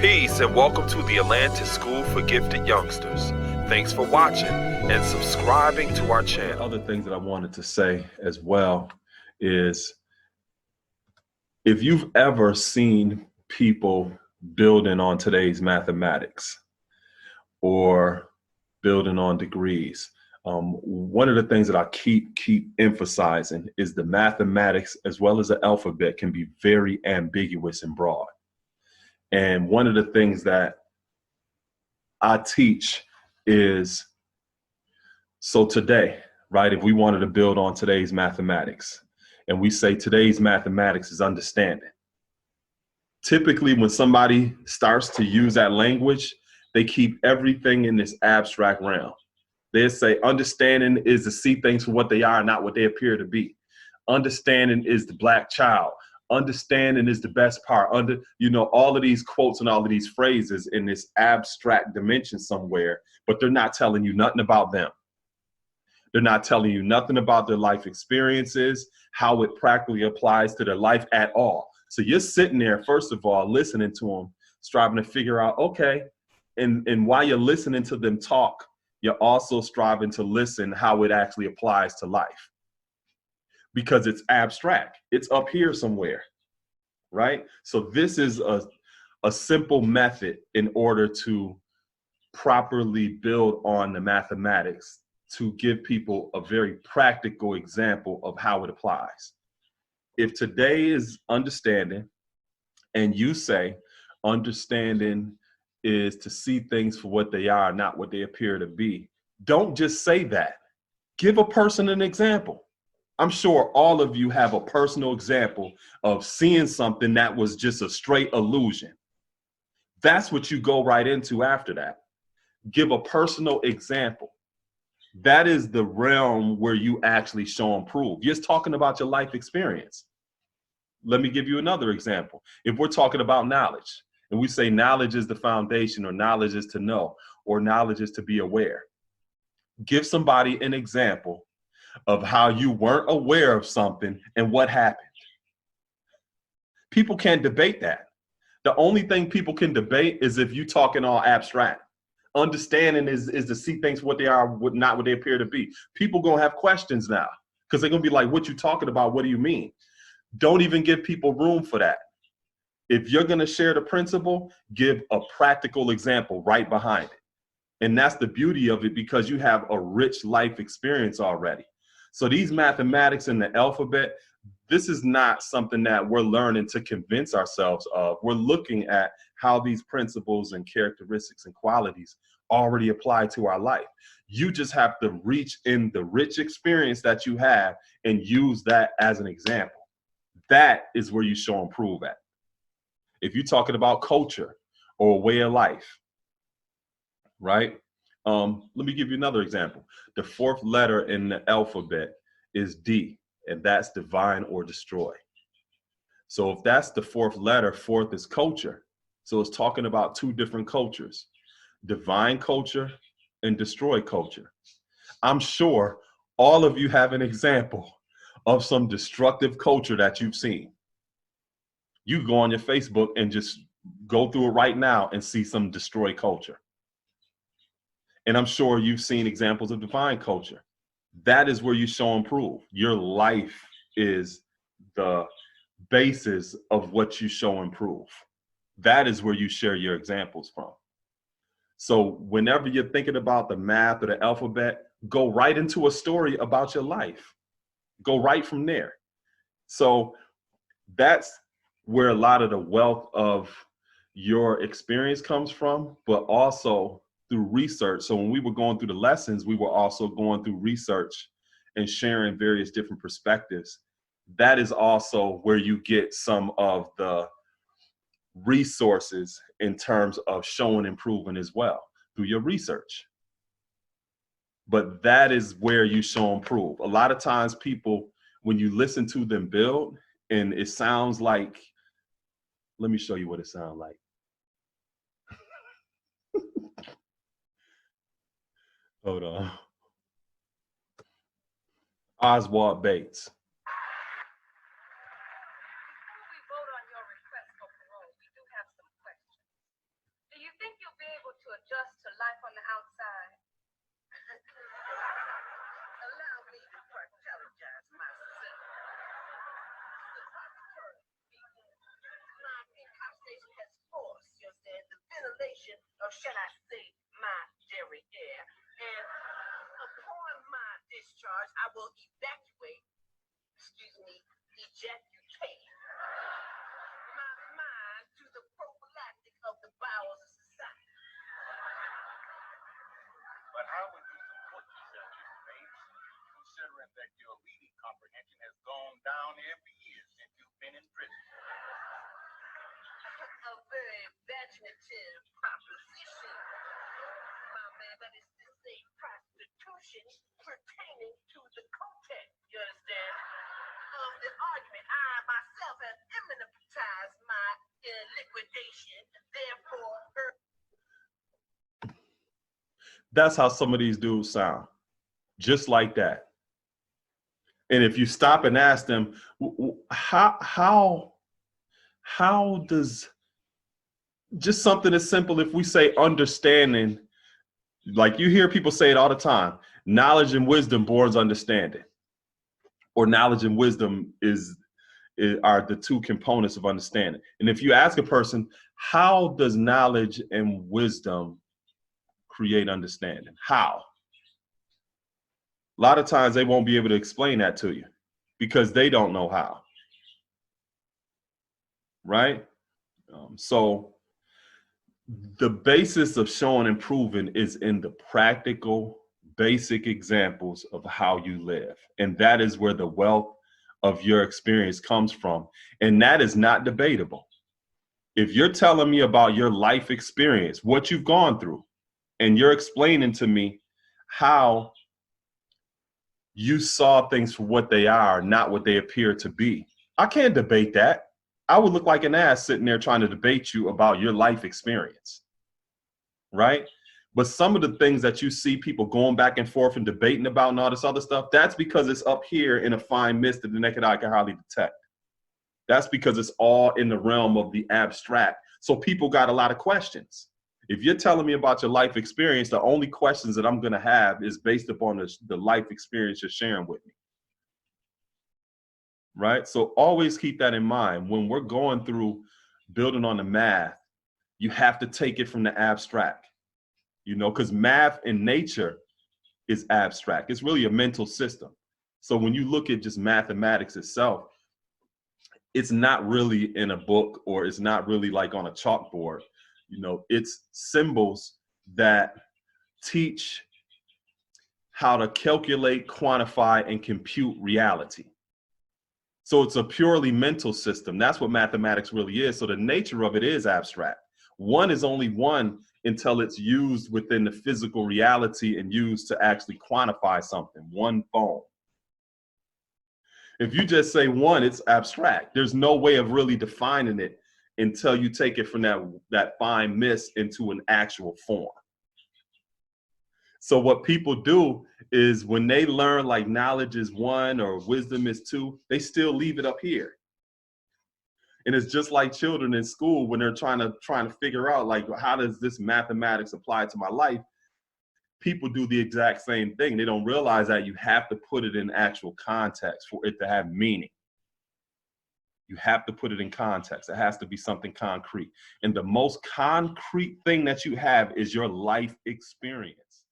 Peace and welcome to the Atlantis School for Gifted Youngsters. Thanks for watching and subscribing to our channel. Other things that I wanted to say as well is if you've ever seen people building on today's mathematics or building on degrees, one of the things that I keep emphasizing is the mathematics as well as the alphabet can be very ambiguous and broad. And one of the things that I teach is, so today, right, if we wanted to build on today's mathematics and we say today's mathematics is understanding, typically when somebody starts to use that language, they keep everything in this abstract realm. They say understanding is to see things for what they are, not what they appear to be. Understanding is the black child. Understanding is the best part. All of these quotes and all of these phrases in this abstract dimension somewhere, but they're not telling you nothing about them. They're not telling you nothing about their life experiences, how it practically applies to their life at all. So you're sitting there, first of all, listening to them, striving to figure out, okay, and while you're listening to them talk, you're also striving to listen how it actually applies to life. Because it's abstract. It's up here somewhere, right? So this is a simple method in order to properly build on the mathematics to give people a very practical example of how it applies. If today is understanding and you say understanding is to see things for what they are, not what they appear to be, don't just say that. Give a person an example. I'm sure all of you have a personal example of seeing something that was just a straight illusion. That's what you go right into after that. Give a personal example. That is the realm where you actually show and prove. You're just talking about your life experience. Let me give you another example. If we're talking about knowledge and we say knowledge is the foundation, or knowledge is to know, or knowledge is to be aware, give somebody an example of how you weren't aware of something and what happened. People can't debate that. The only thing people can debate is if you talking all abstract. Understanding is to see things for what they are, not what they appear to be. People gonna have questions now because they're gonna be like, what you talking about? What do you mean? Don't even give people room for that. If you're gonna share the principle, give a practical example right behind it. And that's the beauty of it, because you have a rich life experience already. So these mathematics and the alphabet, this is not something that we're learning to convince ourselves of. We're looking at how these principles and characteristics and qualities already apply to our life. You just have to reach in the rich experience that you have and use that as an example. That is where you show and prove at. If you're talking about culture or a way of life, right? Let me give you another example. The fourth letter in the alphabet is D, and that's divine or destroy. So if that's the fourth letter, fourth is culture. So it's talking about two different cultures, divine culture and destroy culture. I'm sure all of you have an example of some destructive culture that you've seen. You go on your Facebook and just go through it right now and see some destroy culture. And I'm sure you've seen examples of divine culture. That is where you show and prove. Your life is the basis of what you show and prove. That is where you share your examples from. So whenever you're thinking about the math or the alphabet, go right into a story about your life. Go right from there. So that's where a lot of the wealth of your experience comes from, but also through research. So when we were going through the lessons, we were also going through research and sharing various different perspectives. That is also where you get some of the resources in terms of showing and proving as well through your research. But that is where you show and prove. A lot of times people, when you listen to them build, and it sounds like, let me show you what it sounds like. Hold on. Oswald Bates. Before we vote on your request for parole, we do have some questions. adjust to life on the outside. Allow me to apologize myself. My incarceration has forced, you understand, the ventilation of, shall I say, my derriere. And upon my discharge, I will ejaculate my mind to the prophylactic of the bowels of society. But how would you support yourself, Mr. Bates, considering that your reading comprehension has gone down every year since you've been in prison? A very imaginative proposition, my man. That is to say, prostitution pertaining to the content, you understand, of the argument. I myself have imminentized my liquidation, therefore. That's how some of these dudes sound, just like that. And if you stop and ask them, how does just something as simple, if we say understanding, like you hear people say it all the time, knowledge and wisdom borns understanding, or knowledge and wisdom are the two components of understanding. And if you ask a person, how does knowledge and wisdom create understanding? How? A lot of times they won't be able to explain that to you because they don't know how. Right? So the basis of showing and proving is in the practical, basic examples of how you live. And that is where the wealth of your experience comes from. And that is not debatable. If you're telling me about your life experience, what you've gone through, and you're explaining to me how you saw things for what they are, not what they appear to be, I can't debate that. I would look like an ass sitting there trying to debate you about your life experience, right? But some of the things that you see people going back and forth and debating about and all this other stuff, that's because it's up here in a fine mist that the naked eye can hardly detect. That's because it's all in the realm of the abstract. So people got a lot of questions. If you're telling me about your life experience, the only questions that I'm going to have is based upon the life experience you're sharing with me. Right? So always keep that in mind. When we're going through building on the math, you have to take it from the abstract, you know, because math in nature is abstract. It's really a mental system. So when you look at just mathematics itself, it's not really in a book, or it's not really like on a chalkboard. You know, it's symbols that teach how to calculate, quantify, and compute reality. So it's a purely mental system. That's what mathematics really is. So the nature of it is abstract. One is only one until it's used within the physical reality and used to actually quantify something. One phone. If you just say one, it's abstract. There's no way of really defining it until you take it from that fine mist into an actual form. So what people do is when they learn like knowledge is one or wisdom is two, they still leave it up here. And it's just like children in school when they're trying to figure out, like, how does this mathematics apply to my life? People do the exact same thing. They don't realize that you have to put it in actual context for it to have meaning. You have to put it in context. It has to be something concrete. And the most concrete thing that you have is your life experience.